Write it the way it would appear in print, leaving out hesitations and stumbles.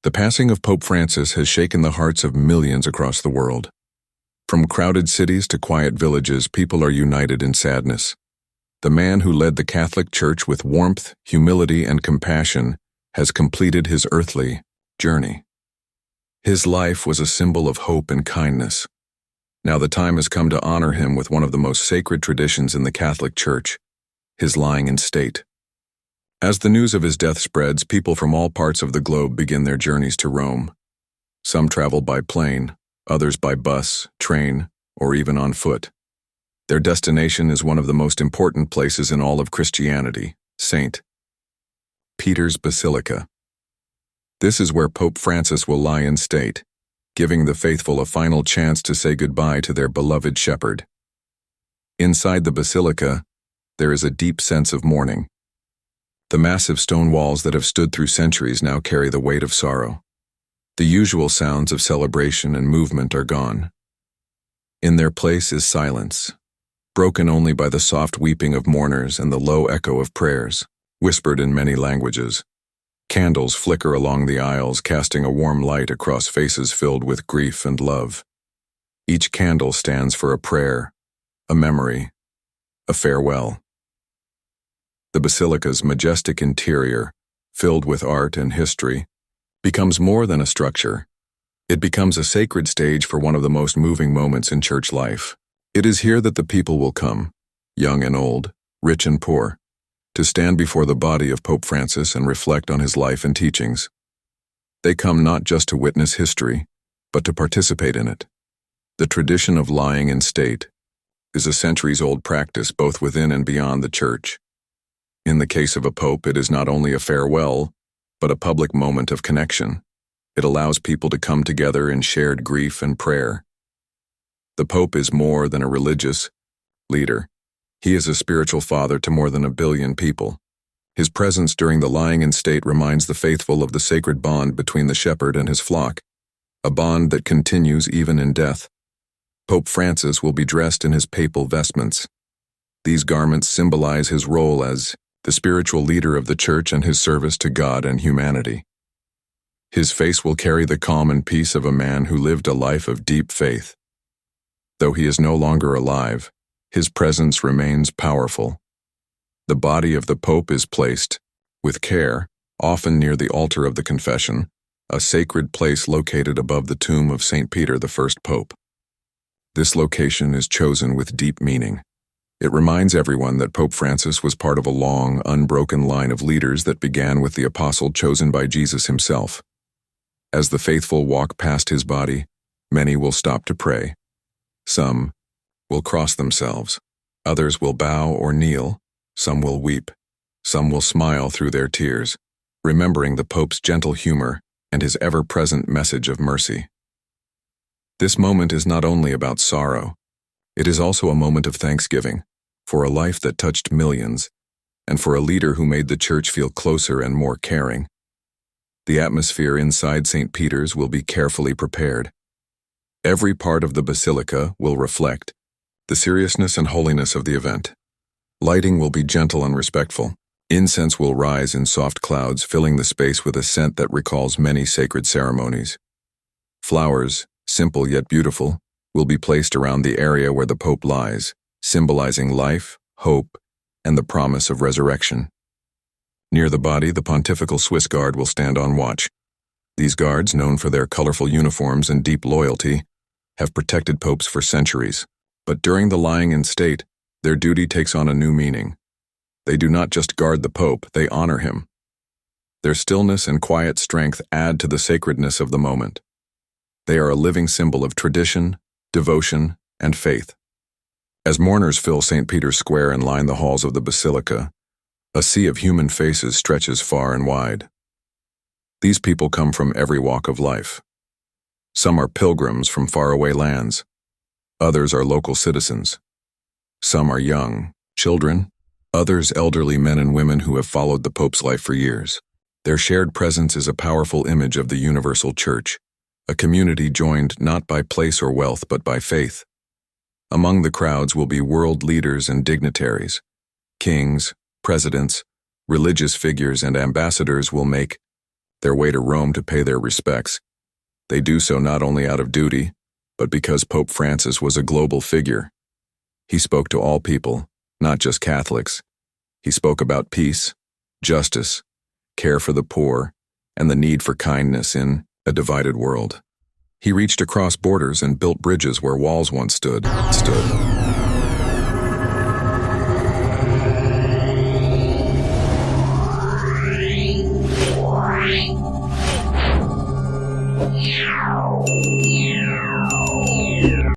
The passing of Pope Francis has shaken the hearts of millions across the world. From crowded cities to quiet villages, people are united in sadness. The man who led the Catholic Church with warmth, humility, and compassion has completed his earthly journey. His life was a symbol of hope and kindness. Now the time has come to honor him with one of the most sacred traditions in the Catholic Church, his lying in state. As the news of his death spreads, people from all parts of the globe begin their journeys to Rome. Some travel by plane, others by bus, train, or even on foot. Their destination is one of the most important places in all of Christianity, St. Peter's Basilica. This is where Pope Francis will lie in state, giving the faithful a final chance to say goodbye to their beloved shepherd. Inside the basilica, there is a deep sense of mourning. The massive stone walls that have stood through centuries now carry the weight of sorrow. The usual sounds of celebration and movement are gone. In their place is silence, broken only by the soft weeping of mourners and the low echo of prayers, whispered in many languages. Candles flicker along the aisles, casting a warm light across faces filled with grief and love. Each candle stands for a prayer, a memory, a farewell. The basilica's majestic interior, filled with art and history, becomes more than a structure. It becomes a sacred stage for one of the most moving moments in church life. It is here that the people will come, young and old, rich and poor, to stand before the body of Pope Francis and reflect on his life and teachings. They come not just to witness history, but to participate in it. The tradition of lying in state is a centuries-old practice both within and beyond the church. In the case of a pope, it is not only a farewell, but a public moment of connection. It allows people to come together in shared grief and prayer. The pope is more than a religious leader. He is a spiritual father to more than 1 billion people. His presence during the lying in state reminds the faithful of the sacred bond between the shepherd and his flock, a bond that continues even in death. Pope Francis will be dressed in his papal vestments. These garments symbolize his role as the spiritual leader of the Church and his service to God and humanity. His face will carry the calm and peace of a man who lived a life of deep faith. Though he is no longer alive, his presence remains powerful. The body of the Pope is placed, with care, often near the altar of the confession, a sacred place located above the tomb of St. Peter, the first Pope. This location is chosen with deep meaning. It reminds everyone that Pope Francis was part of a long, unbroken line of leaders that began with the apostle chosen by Jesus himself. As the faithful walk past his body, many will stop to pray. Some will cross themselves. Others will bow or kneel. Some will weep. Some will smile through their tears, remembering the Pope's gentle humor and his ever-present message of mercy. This moment is not only about sorrow, it is also a moment of thanksgiving for a life that touched millions and for a leader who made the church feel closer and more caring. The atmosphere inside St. Peter's will be carefully prepared. Every part of the basilica will reflect the seriousness and holiness of the event. Lighting will be gentle and respectful. Incense will rise in soft clouds, filling the space with a scent that recalls many sacred ceremonies. Flowers, simple yet beautiful, will be placed around the area where the Pope lies, symbolizing life, hope, and the promise of resurrection. Near the body, the pontifical Swiss Guard will stand on watch. These guards, known for their colorful uniforms and deep loyalty, have protected popes for centuries. But during the lying in state, their duty takes on a new meaning. They do not just guard the Pope, they honor him. Their stillness and quiet strength add to the sacredness of the moment. They are a living symbol of tradition, devotion, and faith. As mourners fill St. Peter's Square and line the halls of the basilica, a sea of human faces stretches far and wide. These people come from every walk of life. Some are pilgrims from faraway lands. Others are local citizens. Some are young, children. Others elderly men and women who have followed the Pope's life for years. Their shared presence is a powerful image of the universal church, a community joined not by place or wealth but by faith. Among the crowds will be world leaders and dignitaries. Kings, presidents, religious figures, and ambassadors will make their way to Rome to pay their respects. They do so not only out of duty, but because Pope Francis was a global figure. He spoke to all people, not just Catholics. He spoke about peace, justice, care for the poor, and the need for kindness in a divided world. He reached across borders and built bridges where walls once stood.